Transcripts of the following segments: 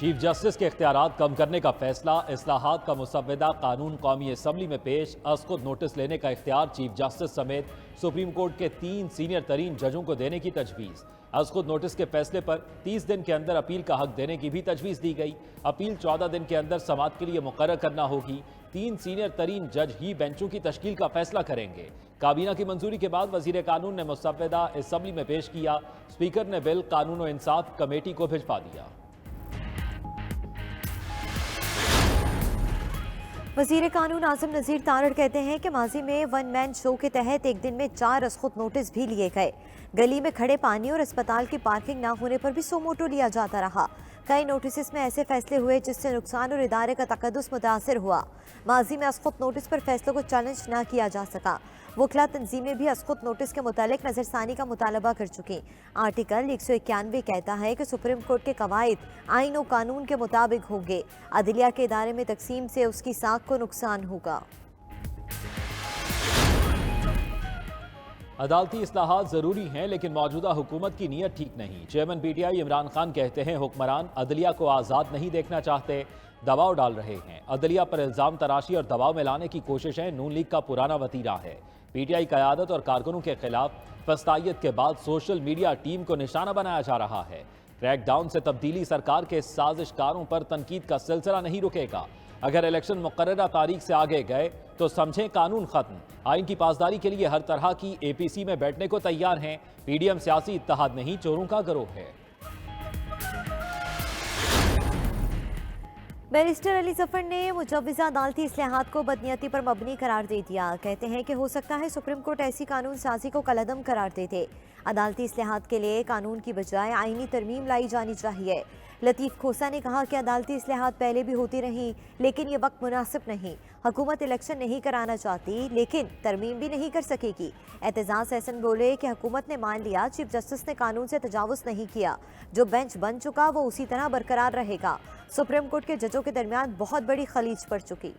Chief justice के इख्तियारात कम करने का फैसला, इस्लाहात का मुसव्वदा कानून कौमी असम्बली में पेश, अज़-खुद नोटिस लेने का इख्तियार चीफ जस्टिस समेत सुप्रीम कोर्ट के 3 सीनियर तरीन जजों को देने की तजवीज़। अज़-खुद नोटिस के फैसले पर 30 दिन के अंदर अपील का हक देने की भी तजवीज़ दी गई। अपील 14 दिन के अंदर समाअत के लिए मुकर्रर करना होगी। 3 सीनियर तरीन जज ही बेंचों की तश्कील का फैसला करेंगे। काबीना की मंजूरी के बाद वजीर कानून ने मुसव्वदा असम्बली में पेश किया। स्पीकर ने बिल कानून और इंसाफ कमेटी को भिजवा दिया। वजीर कानून आजम नज़ीर तारड़ कहते हैं कि माजी में वन मैन शो के तहत एक दिन में 4 अज़-खुद नोटिस भी लिए गए। गली में खड़े पानी और अस्पताल की पार्किंग ना होने पर भी सोमोटो लिया जाता रहा। कई नोटिस में ऐसे फैसले हुए जिससे नुकसान और इदारे का तकद्दुस मुतासर हुआ। माजी में अज़-खुद नोटिस पर फैसलों को चैलेंज ना किया जा सका। वकला तंजीमें भी अज़-खुद नोटिस के मुतालिक नज़रसानी का मुतालबा कर चुकी। आर्टिकल 191 कहता है कि सुप्रीम कोर्ट के कवायद आइन और कानून के मुताबिक होंगे। अदलिया के इदारे में तकसीम से उसकी साख को नुकसान होगा। अदालती इस्लाहात जरूरी हैं, लेकिन मौजूदा हुकूमत की नीयत ठीक नहीं। चेयरमैन पीटीआई इमरान खान कहते हैं हुक्मरान अदलिया को आज़ाद नहीं देखना चाहते, दबाव डाल रहे हैं। अदलिया पर इल्ज़ाम तराशी और दबाव में लाने की कोशिशें नून लीग का पुराना वतीरा है। पीटीआई क़यादत और कारकुनों के खिलाफ फस्तायत के बाद सोशल मीडिया टीम को निशाना बनाया जा रहा है। क्रैकडाउन से तब्दीली सरकार के साजिशकारों पर तनकीद का सिलसिला नहीं रुकेगा। अगर इलेक्शन मुकर्ररा तारीख से आगे गए तो समझें कानून खत्म। आइन की पासदारी के लिए हर तरह की एपीसी में बैठने को तैयार हैं। पीडीएम सियासी इत्तेहाद नहीं, चोरों का गिरोह है। बैरिस्टर अली जफर ने मुजव्वज़ा अदालती इस्लाहात को बदनीयती पर मबनी करार दे दिया। कहते हैं कि हो सकता है सुप्रीम कोर्ट ऐसी कानून साजी को कलअदम करार दे दे। अदालती इस्लाहात के लिए कानून की बजाय आईनी तरमीम लाई जानी चाहिए। लतीफ़ खोसा ने कहा कि अदालती इस्लाहात पहले भी होती रहीं, लेकिन ये वक्त मुनासिब नहीं। हुकूमत इलेक्शन नहीं कराना चाहती, लेकिन तरमीम भी नहीं कर सकेगी। एतजाज़ एहसन बोले कि हुकूमत ने मान लिया चीफ जस्टिस ने कानून से तजावुज़ नहीं किया। जो बेंच बन चुका वो उसी तरह बरकरार रहेगा। सुप्रीम कोर्ट के जजों के दरमियान बहुत बड़ी खलीज पड़ चुकी।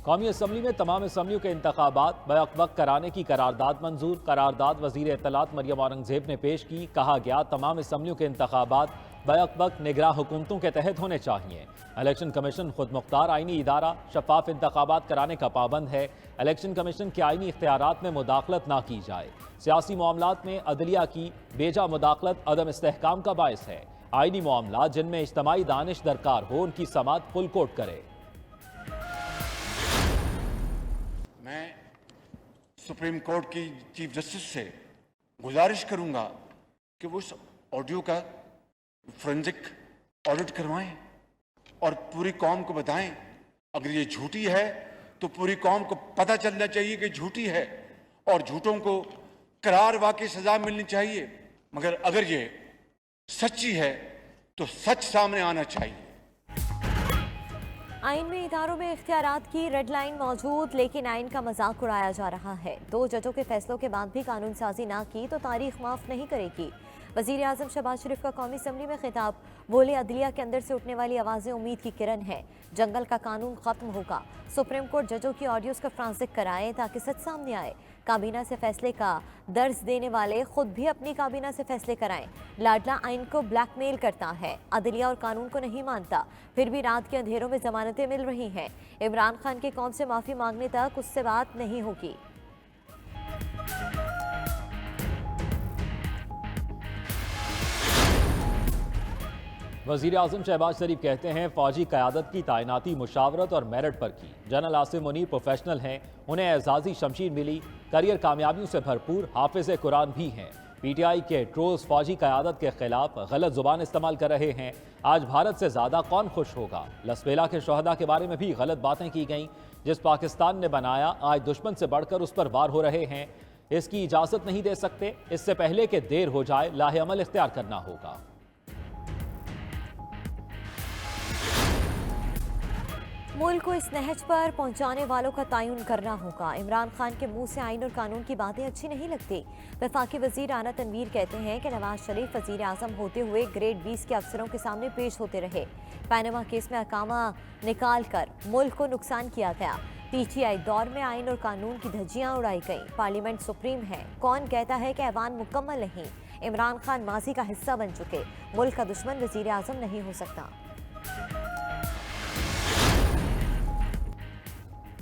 कौमी असम्बली में तमाम असम्बलियों के इंतखाबात बैक-वक्त कराने की करारदाद मंजूर। करारदाद वजीर इत्तलात मरियम औरंगजेब ने पेश की। कहा गया तमाम असम्बलियों के इंतखाबात बैक-वक्त निगरां हुकूमतों के तहत होने चाहिए। इलेक्शन कमीशन खुद मुख्तार आइनी इदारा शफाफ इंतखाबात कराने का पाबंद है। इलेक्शन कमीशन के आइनी इख्तियारात में मुदाखलत ना की जाए। सियासी मामलात में अदलिया की बेजा मुदाखलत अदम इस्तेहकाम का बायस है। आइनी मामलात जिनमें इज्तमाई दानिश दरकार हो उनकी समाअत फुल कोर्ट करे। मैं सुप्रीम कोर्ट की चीफ जस्टिस से गुजारिश करूंगा कि वो उस ऑडियो का फोरेंसिक ऑडिट करवाएं और पूरी कौम को बताएं। अगर ये झूठी है तो पूरी कौम को पता चलना चाहिए कि झूठी है और झूठों को करार वाकई सजा मिलनी चाहिए। मगर अगर ये सच्ची है तो सच सामने आना चाहिए। आइन में इदारों में इख्तियारात की रेड लाइन मौजूद, लेकिन आइन का मजाक उड़ाया जा रहा है। 2 जजों के फैसलों के बाद भी कानून साजी ना की तो तारीख माफ नहीं करेगी। वजीर आजम शहबाज शरीफ का कौमी असम्बली में खिताब, बोले अदलिया के अंदर से उठने वाली आवाज़ें उम्मीद की किरण है। जंगल का कानून खत्म होगा। सुप्रीम कोर्ट जजों की ऑडियोज़ का फ्रांसिक कराए ताकि सच सामने आए। काबीना से फैसले का दर्ज देने वाले खुद भी अपनी काबीना से फैसले कराएं। लाडला आइन को ब्लैकमेल करता है, अदलिया और कानून को नहीं मानता, फिर भी रात के अंधेरों में जमानतें मिल रही हैं। इमरान खान के कौम से माफ़ी मांगने तक उससे बात नहीं होगी। वज़ीर आज़म शहबाज शरीफ कहते हैं फौजी क़यादत की तैनाती मुशावरत और मेरिट पर की। जनरल आसिम मुनीर प्रोफेशनल हैं, उन्हें एजाज़ी शमशीर मिली, करियर कामयाबियों से भरपूर, हाफिज़ कुरान भी हैं। पीटीआई के ट्रोल्स फौजी क़यादत के खिलाफ गलत ज़ुबान इस्तेमाल कर रहे हैं। आज भारत से ज़्यादा कौन खुश होगा। लसबेला के शोहदा के बारे में भी गलत बातें की गईं। जिस पाकिस्तान ने बनाया आज दुश्मन से बढ़कर उस पर वार हो रहे हैं। इसकी इजाज़त नहीं दे सकते। इससे पहले कि देर हो जाए लाहे अमल इख्तियार करना होगा। मुल्क को इस नहज पर पहुंचाने वालों का तयन करना होगा। इमरान खान के मुंह से आइन और कानून की बातें अच्छी नहीं लगती। वफाकी वजीर आना तनवीर कहते हैं कि नवाज शरीफ वजीर आजम होते हुए ग्रेड 20 के अफसरों के सामने पेश होते रहे। पैनामा केस में अकामा निकाल कर मुल्क को नुकसान किया गया। पीटीआई दौर में आइन और कानून की धज्जियां उड़ाई गई। पार्लियामेंट सुप्रीम है, कौन कहता है कि ऐवान मुकम्मल नहीं। इमरान खान माजी का हिस्सा बन चुके मुल्क का दुश्मन वजीर आजम नहीं हो सकता।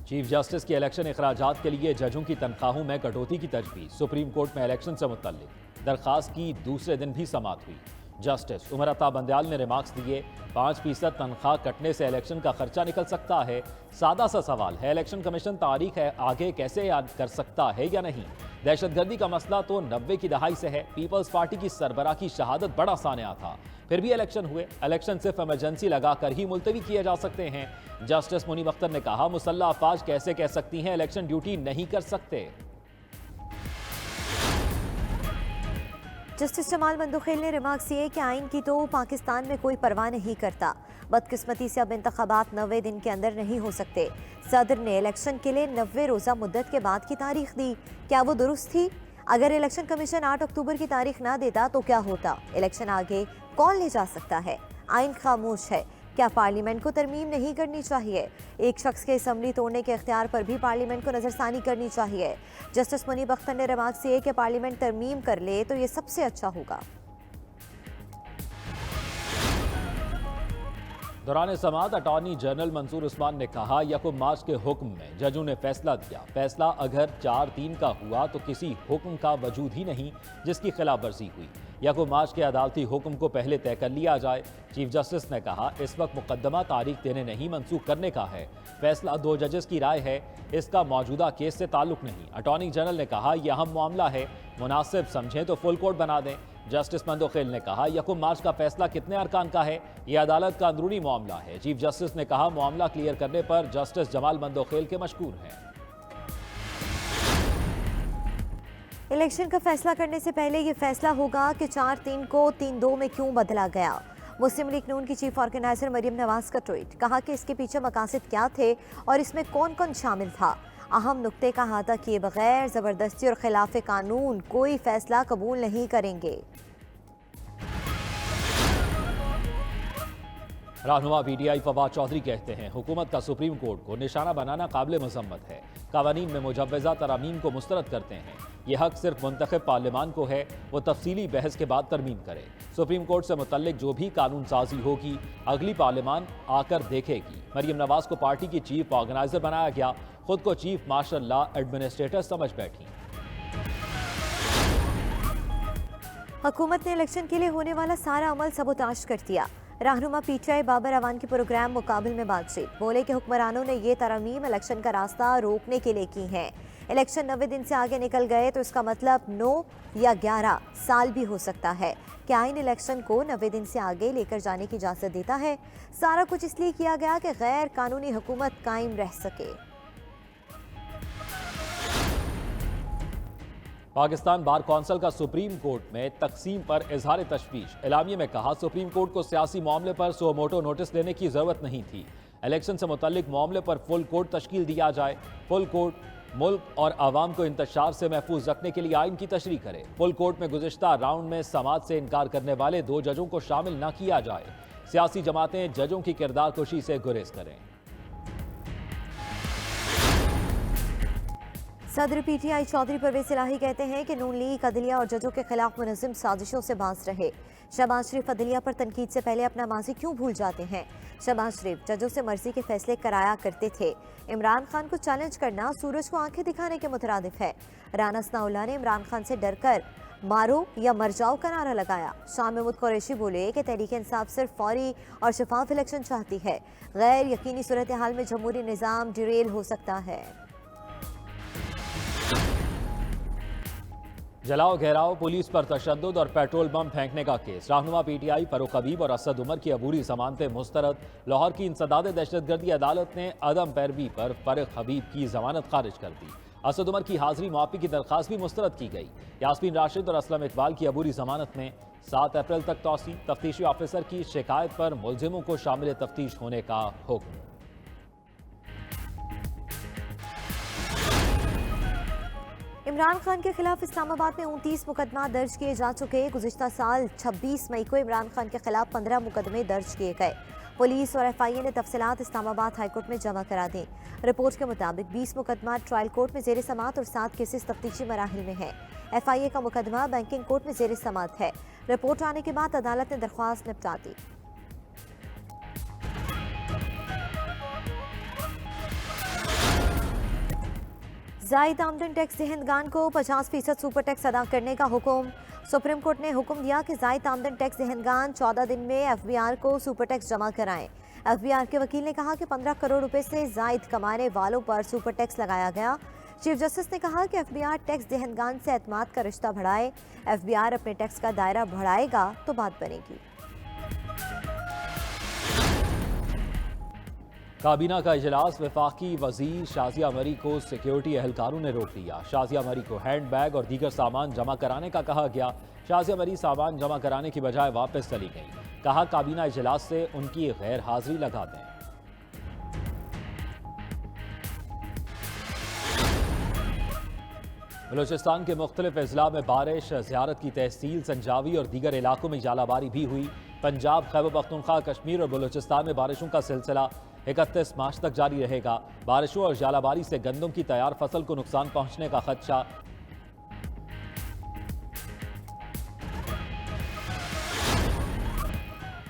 चीफ जस्टिस के इलेक्शन अखराजात के लिए जजों की तनख्वाहों में कटौती की तजवीज़। सुप्रीम कोर्ट में इलेक्शन से मुतल्लिक दरख्वास्त की दूसरे दिन भी समाअत हुई। जस्टिस उमर अता बंदयाल ने रिमार्क्स दिए, 5% तनख्वाह कटने से इलेक्शन का खर्चा निकल सकता है। सादा सा सवाल है, इलेक्शन कमीशन तारीख है आगे कैसे याद कर सकता है या नहीं? दहशतगर्दी का मसला तो 90 की दहाई से है। पीपल्स पार्टी की सरबराह की शहादत बड़ा सानिया था, फिर भी इलेक्शन हुए। इलेक्शन सिर्फ इमरजेंसी लगाकर ही मुलतवी किए जा सकते हैं। जस्टिस मुनीब अख्तर ने कहा, मुसल्लह अफवाज कैसे कह सकती हैं इलेक्शन ड्यूटी नहीं कर सकते। जस्टिस जमाल मंदोखेल ने रिमार्क्स दिए कि आइन की तो पाकिस्तान में कोई परवाह नहीं करता। बदकिस्मती से अब इंतखाबात 90 दिन के अंदर नहीं हो सकते। सदर ने इलेक्शन के लिए 90 रोज़ा मुद्दत के बाद की तारीख दी, क्या वो दुरुस्त थी? अगर इलेक्शन कमीशन 8 अक्टूबर की तारीख ना देता तो क्या होता? इलेक्शन आगे कौन ले जा सकता है? आइन खामोश है। क्या पार्लियामेंट को तरमीम नहीं करनी चाहिए? एक शख्स के असम्बली तोड़ने के इख्तियार पर भी पार्लियामेंट को नजरसानी करनी चाहिए। जस्टिस मुनीब अख्तर ने रिमार्क्स दिए कि पार्लियामेंट तरमीम कर ले तो ये सबसे अच्छा होगा। दौरान समाअत अटॉर्नी जनरल मंसूर उस्मान ने कहा, यकम मार्च के हुक्म में जजों ने फैसला दिया। फैसला अगर 4-3 का हुआ तो किसी हुक्म का वजूद ही नहीं जिसकी खिलाफ वर्जी हुई। यकम मार्च के अदालती हुक्म को पहले तय कर लिया जाए। चीफ जस्टिस ने कहा, इस वक्त मुकदमा तारीख देने नहीं मनसूख करने का है। फैसला 2 जजेस की राय है, इसका मौजूदा केस से ताल्लुक नहीं। अटॉर्नी जनरल ने कहा, यह अहम मामला है, मुनासिब समझें तो फुल कोर्ट बना दें। जस्टिस मंदोखेल ने कहा, यकम मार्च का फैसला कितने अरकान का है, यह अदालत का अंदरूनी मामला है। चीफ जस्टिस ने कहा, मामला क्लियर करने पर जस्टिस जमाल मंदोखेल के मशकूर हैं। इलेक्शन का फैसला करने से पहले ये फैसला होगा कि 4-3 को 3-2 में क्यों बदला गया। मुस्लिम लीग नून की चीफ ऑर्गेनाइजर मरियम नवाज का ट्वीट, कहा कि इसके पीछे मकासद क्या थे और इसमें कौन कौन शामिल था। अहम नुक्ते का अहाता किए बगैर जबरदस्ती और खिलाफ कानून कोई फैसला कबूल नहीं करेंगे। रहनुमा पीटीआई फवाद चौधरी कहते हैं, हुकूमत का सुप्रीम कोर्ट को निशाना बनाना काबिल मजम्मत है। कानून में मुजव्वज़ा तरामीम को मुस्तरद करते हैं। यह हक सिर्फ मुंतखब पार्लियामान को है, वो तफसीली बहस के बाद तरमीम करे। सुप्रीम कोर्ट से मुतल्लिक जो भी कानून साजी होगी अगली पार्लियामान आकर देखेगी। मरियम नवाज को पार्टी की चीफ ऑर्गेनाइजर बनाया गया, खुद को चीफ मार्शल लॉ एडमिनिस्ट्रेटर समझ बैठी। हुकूमत ने इलेक्शन के लिए होने वाला सारा अमल सबोताश कर दिया। रहनुमा पीटीआई बाबर अवान के प्रोग्राम मुकाबिल में बातचीत, बोले कि हुक्मरानों ने ये तरमीम इलेक्शन का रास्ता रोकने के लिए की हैं। इलेक्शन 90 दिन से आगे निकल गए तो इसका मतलब 9 या 11 साल भी हो सकता है। क्या आइन इलेक्शन को 90 दिन से आगे लेकर जाने की इजाज़त देता है? सारा कुछ इसलिए किया गया कि गैर कानूनी हुकूमत कायम रह सके। पाकिस्तान बार कौंसिल का सुप्रीम कोर्ट में तकसीम पर इजहार तशवीश। एलामिये में कहा, सुप्रीम कोर्ट को सियासी मामले पर सो मोटो नोटिस लेने की जरूरत नहीं थी। इलेक्शन से मुतल्लिक मामले पर फुल कोर्ट तश्कील दिया जाए। फुल कोर्ट मुल्क और आवाम को इंतशार से महफूज रखने के लिए आइन की तशरीह करे। फुल कोर्ट में गुज़िश्ता राउंड में समाअत से इनकार करने वाले 2 जजों को शामिल न किया जाए। सियासी जमातें जजों की किरदार कुशी से गुरेज करें। सदर पीटीआई चौधरी परवेज इलाही कहते हैं कि नून लीग अदलिया और जजों के खिलाफ मुनज़्ज़म साजिशों से बाज रहे। शहबाज शरीफ अदलिया पर तनकीद से पहले अपना माजी क्यों भूल जाते हैं? शहबाज शरीफ जजों से मर्जी के फैसले कराया करते थे। इमरान खान को चैलेंज करना सूरज को आंखें दिखाने के मुतरादिफ है। राना सनाउल्लाह ने इमरान खान से डरकर मारो या मर जाओ का नारा लगाया। शाह महमूद कुरैशी बोले कि तहरीक इंसाफ सिर्फ फौरी और शफाफ इलेक्शन चाहती है। गैर यकीनी सूरत हाल में जमहूरी निज़ाम डिरेल हो सकता है। जलाओ घेराव, पुलिस पर तशद्दुद और पेट्रोल बम फेंकने का केस। रहनुमा पीटीआई फरूख हबीब और असद उमर की अबूरी जमानतें मुस्तरद। लाहौर की इंसदाद दहशतगर्दी अदालत ने अदम पैरवी पर फरूख हबीब की जमानत खारिज कर दी। असद उमर की हाजिरी मुआफ़ी की दरख्वास्त भी मुस्तरद की गई। यास्मीन राशिद और असलम इकबाल की अबूरी जमानत में 7 अप्रैल तक तौसी। तफ्तीशी ऑफिसर की शिकायत पर मुलजिमों को शामिल तफ्तीश होने का हुक्म। इमरान खान के खिलाफ इस्लामाबाद में 29 मुकदमा दर्ज किए जा चुके। गुज़िश्ता साल 26 मई को इमरान खान के खिलाफ 15 मुकदमे दर्ज किए गए। पुलिस और FIA ने तफसीलात इस्लामाबाद हाईकोर्ट में जमा करा दी। रिपोर्ट के मुताबिक 20 मुकदमा ट्रायल कोर्ट में जेर समात और 7 केसेस तफ्तीशी मराहिल में है। FIA का मुकदमा बैंकिंग कोर्ट में जेर समात है। रिपोर्ट आने के बाद अदालत ने दरख्वास्त निपटा दी। जायद आमदन टैक्स दहिंदगान को 50% सुपर टैक्स अदा करने का हुक्म। सुप्रीम कोर्ट ने हुक्म दिया कि जायद आमदन टैक्स दहिंदगान 14 दिन में FBR को सुपर टैक्स जमा कराएं। FBR के वकील ने कहा कि 15 करोड़ रुपए से जायद कमाने वालों पर सुपर टैक्स लगाया गया। चीफ जस्टिस ने कहा कि FBR टैक्स दहिंदगान से एतमाद का रिश्ता बढ़ाए। FBR अपने टैक्स का दायरा बढ़ाएगा तो बात बनेगी। काबीना का इजलास, वफाकी वजीर शाजिया मरी को सिक्योरिटी एहलकारों ने रोक लिया। शाजिया मरी को हैंड बैग और दीगर सामान जमा कराने का कहा गया। शाजिया मरी सामान जमा कराने की बजाय वापस चली गई। कहा काबीना इजलास से उनकी गैर हाजिरी लगा दें। बलूचिस्तान के मुख्तलिफ अजला में बारिश, ज़ियारत की तहसील संजावी और दीगर इलाकों में जालाबारी भी हुई। पंजाब, खैबर पख्तूनख्वा, कश्मीर और बलूचिस्तान में बारिशों का सिलसिला 31 मार्च तक जारी रहेगा। बारिशों और जालाबारी से गंदम की तैयार फसल को नुकसान पहुंचने का खदशा।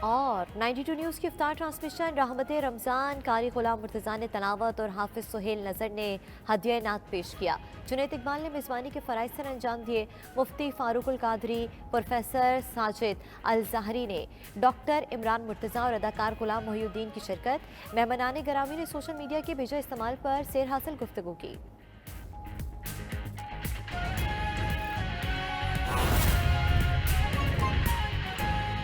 और 92 न्यूज़ की इफ्तार ट्रांसमिशन रहमते रमज़ान, कारी गुलाम मुर्तज़ा ने तलावत और हाफिज सुहेल नज़र ने हदिया नात पेश किया। जुनैद इकबाल ने मेज़बानी के फ़राइज़ सर अंजाम दिए। मुफ्ती फारूकुल कादरी, प्रोफेसर साजिद अल ज़हरी ने, डॉक्टर इमरान मुर्तज़ा और अदाकार गुलाम मोहिउद्दीन की शिरकत। मेहमानान गिरामी ने सोशल मीडिया के बेजा इस्तेमाल पर सेर हासिल गुफ्तगू की।